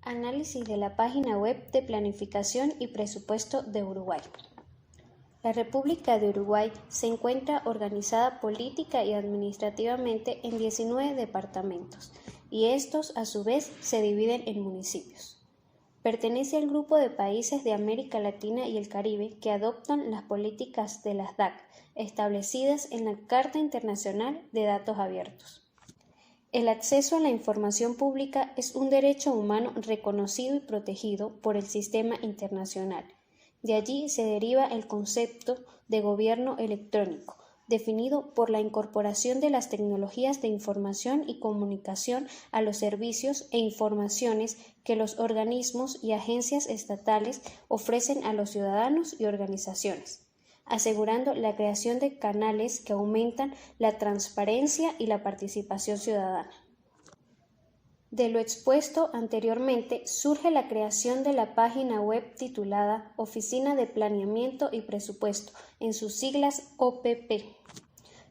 Análisis de la página web de Planificación y Presupuesto de Uruguay. La República de Uruguay se encuentra organizada política y administrativamente en 19 departamentos, y estos a su vez se dividen en municipios. Pertenece al grupo de países de América Latina y el Caribe que adoptan las políticas de las DAC establecidas en la Carta Internacional de Datos Abiertos. El acceso a la información pública es un derecho humano reconocido y protegido por el sistema internacional. De allí se deriva el concepto de gobierno electrónico, definido por la incorporación de las tecnologías de información y comunicación a los servicios e informaciones que los organismos y agencias estatales ofrecen a los ciudadanos y organizaciones, asegurando la creación de canales que aumentan la transparencia y la participación ciudadana. De lo expuesto anteriormente surge la creación de la página web titulada Oficina de Planeamiento y Presupuesto, en sus siglas OPP.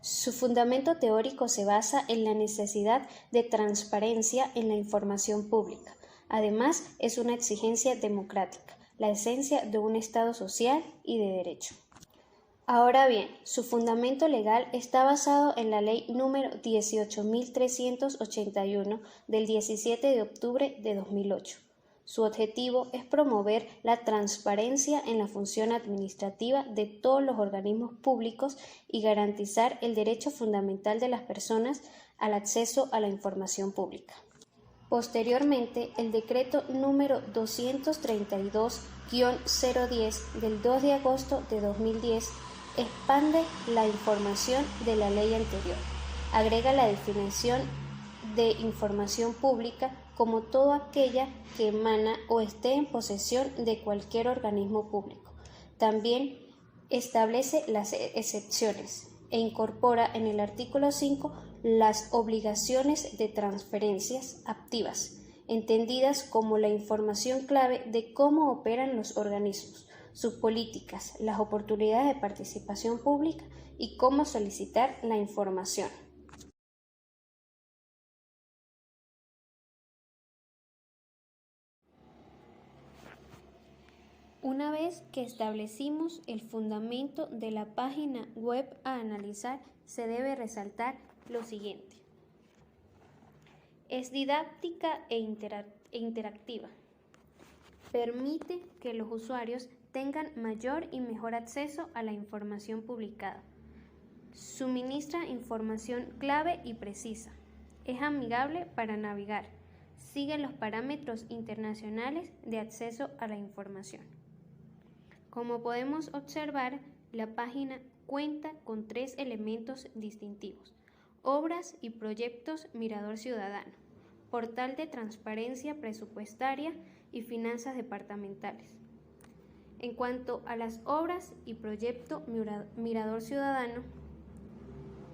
Su fundamento teórico se basa en la necesidad de transparencia en la información pública. Además, es una exigencia democrática, la esencia de un Estado social y de derecho. Ahora bien, su fundamento legal está basado en la Ley número 18.381 del 17 de octubre de 2008. Su objetivo es promover la transparencia en la función administrativa de todos los organismos públicos y garantizar el derecho fundamental de las personas al acceso a la información pública. Posteriormente, el decreto número 232-010 del 2 de agosto de 2010 expande la información de la ley anterior, agrega la definición de información pública como toda aquella que emana o esté en posesión de cualquier organismo público. También establece las excepciones e incorpora en el artículo 5 las obligaciones de transferencias activas, entendidas como la información clave de cómo operan los organismos, sus políticas, las oportunidades de participación pública y cómo solicitar la información. Una vez que establecimos el fundamento de la página web a analizar, se debe resaltar lo siguiente. Es didáctica e interactiva. Permite que los usuarios tengan mayor y mejor acceso a la información publicada. Suministra información clave y precisa. Es amigable para navegar. Sigue los parámetros internacionales de acceso a la información. Como podemos observar, la página cuenta con 3 elementos distintivos: obras y proyectos Mirador Ciudadano, portal de transparencia presupuestaria y finanzas departamentales. En cuanto a las obras y proyecto Mirador Ciudadano,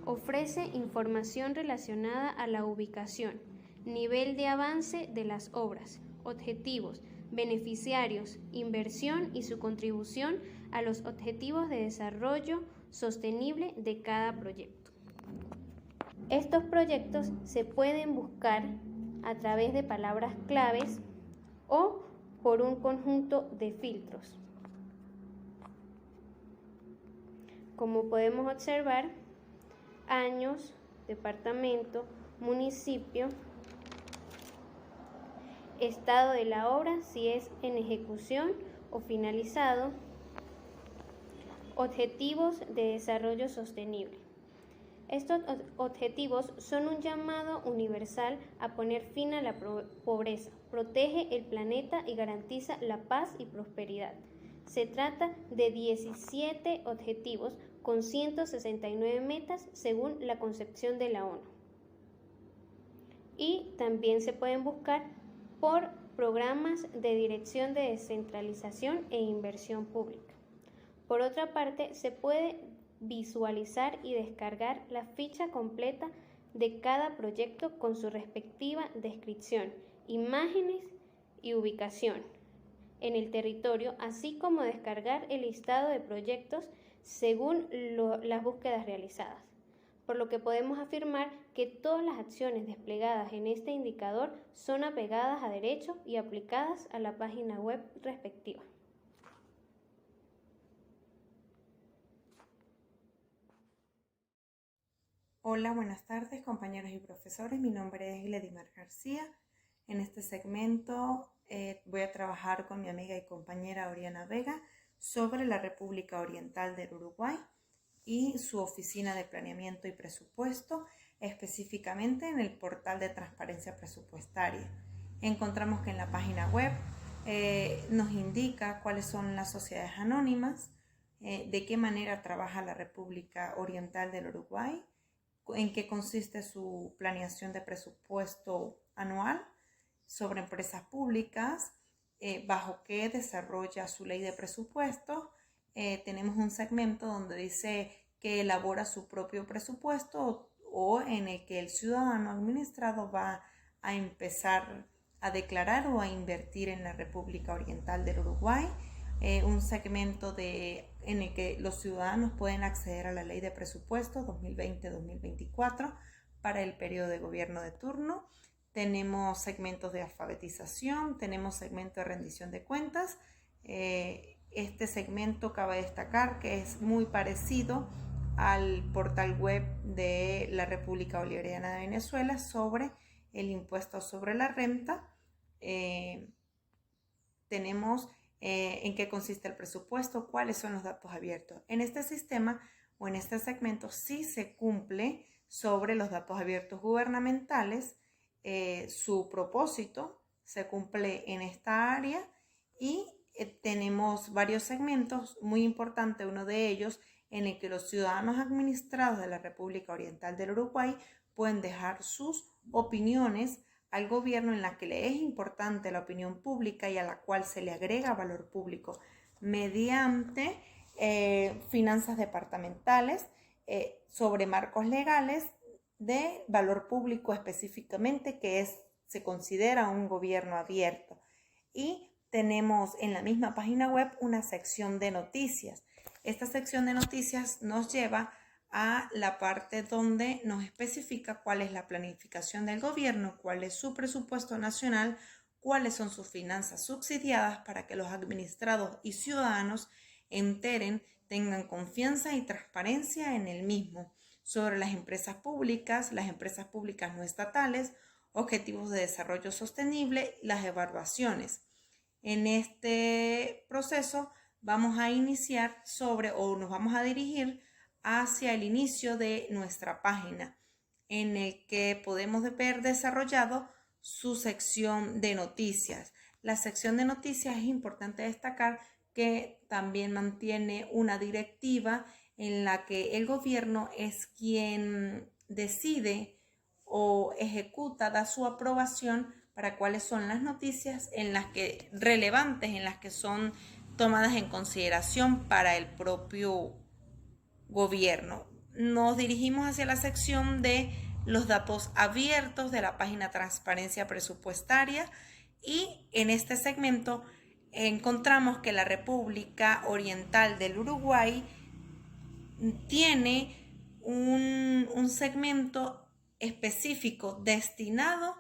ofrece información relacionada a la ubicación, nivel de avance de las obras, objetivos, beneficiarios, inversión y su contribución a los objetivos de desarrollo sostenible de cada proyecto. Estos proyectos se pueden buscar a través de palabras claves o por un conjunto de filtros. Como podemos observar, años, departamento, municipio, estado de la obra, si es en ejecución o finalizado, objetivos de desarrollo sostenible. Estos objetivos son un llamado universal a poner fin a la pobreza, protege el planeta y garantiza la paz y prosperidad. Se trata de 17 objetivos con 169 metas según la concepción de la ONU. Y también se pueden buscar por programas de dirección de descentralización e inversión pública. Por otra parte, se puede visualizar y descargar la ficha completa de cada proyecto con su respectiva descripción, imágenes y ubicación en el territorio, así como descargar el listado de proyectos según las búsquedas realizadas. por lo que podemos afirmar que todas las acciones desplegadas en este indicador son apegadas a derecho y aplicadas a la página web respectiva. Hola, buenas tardes compañeros y profesores. Mi nombre es Gledimar García. En este segmento voy a trabajar con mi amiga y compañera Oriana Vega sobre la República Oriental del Uruguay y su Oficina de Planeamiento y Presupuesto, específicamente en el portal de transparencia presupuestaria. Encontramos que en la página web nos indica cuáles son las sociedades anónimas, de qué manera trabaja la República Oriental del Uruguay, en qué consiste su planeación de presupuesto anual, sobre empresas públicas, bajo qué desarrolla su ley de presupuesto. Tenemos un segmento donde dice que elabora su propio presupuesto o en el que el ciudadano administrado va a empezar a declarar o a invertir en la República Oriental del Uruguay. Un segmento en el que los ciudadanos pueden acceder a la ley de presupuesto 2020-2024 para el periodo de gobierno de turno. Tenemos segmentos de alfabetización, tenemos segmento de rendición de cuentas. Este segmento cabe destacar que es muy parecido al portal web de la República Bolivariana de Venezuela sobre el impuesto sobre la renta. Tenemos en qué consiste el presupuesto, cuáles son los datos abiertos. En este sistema o en este segmento sí se cumple sobre los datos abiertos gubernamentales, su propósito se cumple en esta área y tenemos varios segmentos muy importantes, uno de ellos en el que los ciudadanos administrados de la República Oriental del Uruguay pueden dejar sus opiniones al gobierno, en la que le es importante la opinión pública y a la cual se le agrega valor público mediante finanzas departamentales, sobre marcos legales de valor público específicamente, que se considera un gobierno abierto. Y tenemos en la misma página web una sección de noticias. Esta sección de noticias nos lleva a la parte donde nos especifica cuál es la planificación del gobierno, cuál es su presupuesto nacional, cuáles son sus finanzas subsidiadas, para que los administrados y ciudadanos tengan confianza y transparencia en el mismo, sobre las empresas públicas no estatales, objetivos de desarrollo sostenible, las evaluaciones. En este proceso vamos a iniciar nos vamos a dirigir hacia el inicio de nuestra página, en el que podemos ver desarrollado su sección de noticias. La sección de noticias es importante destacar que también mantiene una directiva en la que el gobierno es quien decide o ejecuta, da su aprobación para cuáles son las noticias relevantes, en las que son tomadas en consideración para el propio gobierno. Nos dirigimos hacia la sección de los datos abiertos de la página Transparencia Presupuestaria, y en este segmento encontramos que la República Oriental del Uruguay tiene un segmento específico destinado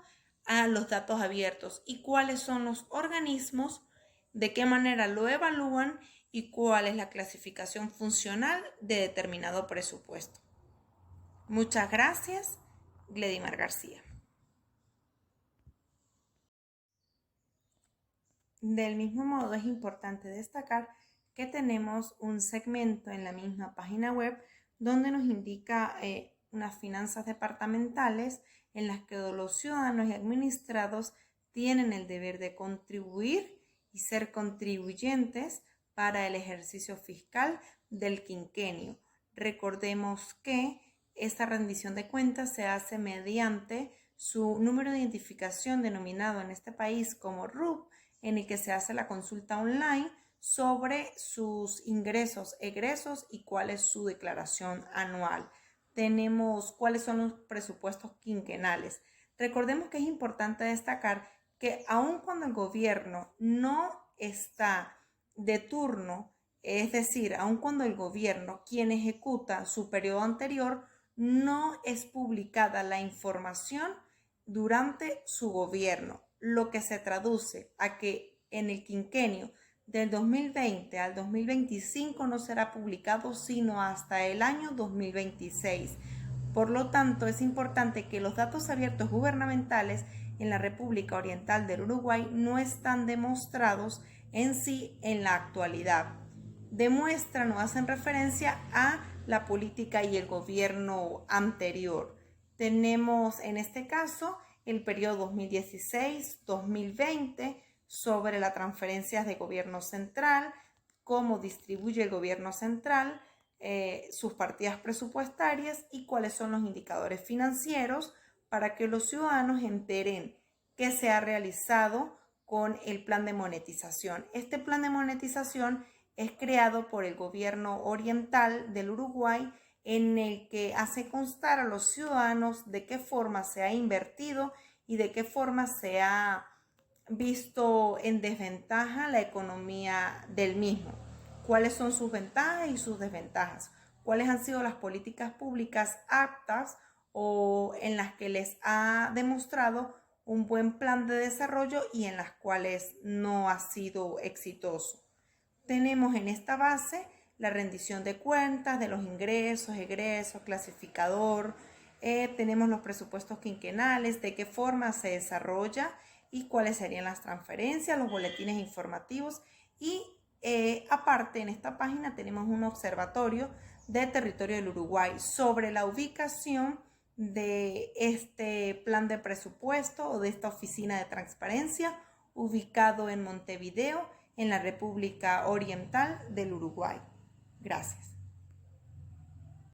a los datos abiertos y cuáles son los organismos, de qué manera lo evalúan y cuál es la clasificación funcional de determinado presupuesto. Muchas gracias, Gledimar García. Del mismo modo, es importante destacar que tenemos un segmento en la misma página web donde nos indica unas finanzas departamentales en las que los ciudadanos y administrados tienen el deber de contribuir y ser contribuyentes para el ejercicio fiscal del quinquenio. Recordemos que esta rendición de cuentas se hace mediante su número de identificación, denominado en este país como RUP, en el que se hace la consulta online sobre sus ingresos, egresos y cuál es su declaración anual. Tenemos cuáles son los presupuestos quinquenales. Recordemos que es importante destacar que aun cuando el gobierno no está de turno, es decir, aun cuando el gobierno, quien ejecuta su periodo anterior, no es publicada la información durante su gobierno, lo que se traduce a que en el quinquenio del 2020 al 2025 no será publicado sino hasta el año 2026. Por lo tanto, es importante que los datos abiertos gubernamentales en la República Oriental del Uruguay no están demostrados en sí en la actualidad. Demuestran o hacen referencia a la política y el gobierno anterior. Tenemos en este caso el periodo 2016-2020 sobre las transferencias de gobierno central, cómo distribuye el gobierno central, sus partidas presupuestarias y cuáles son los indicadores financieros para que los ciudadanos enteren qué se ha realizado con el plan de monetización. Este plan de monetización es creado por el gobierno oriental del Uruguay, en el que hace constar a los ciudadanos de qué forma se ha invertido y de qué forma se ha visto en desventaja la economía del mismo. ¿Cuáles son sus ventajas y sus desventajas? ¿Cuáles han sido las políticas públicas aptas o en las que les ha demostrado un buen plan de desarrollo y en las cuales no ha sido exitoso? Tenemos en esta base la rendición de cuentas de los ingresos, egresos, clasificador, tenemos los presupuestos quinquenales, de qué forma se desarrolla y cuáles serían las transferencias, los boletines informativos y aparte en esta página tenemos un observatorio de territorio del Uruguay sobre la ubicación de este plan de presupuesto o de esta oficina de transparencia ubicado en Montevideo, en la República Oriental del Uruguay. Gracias.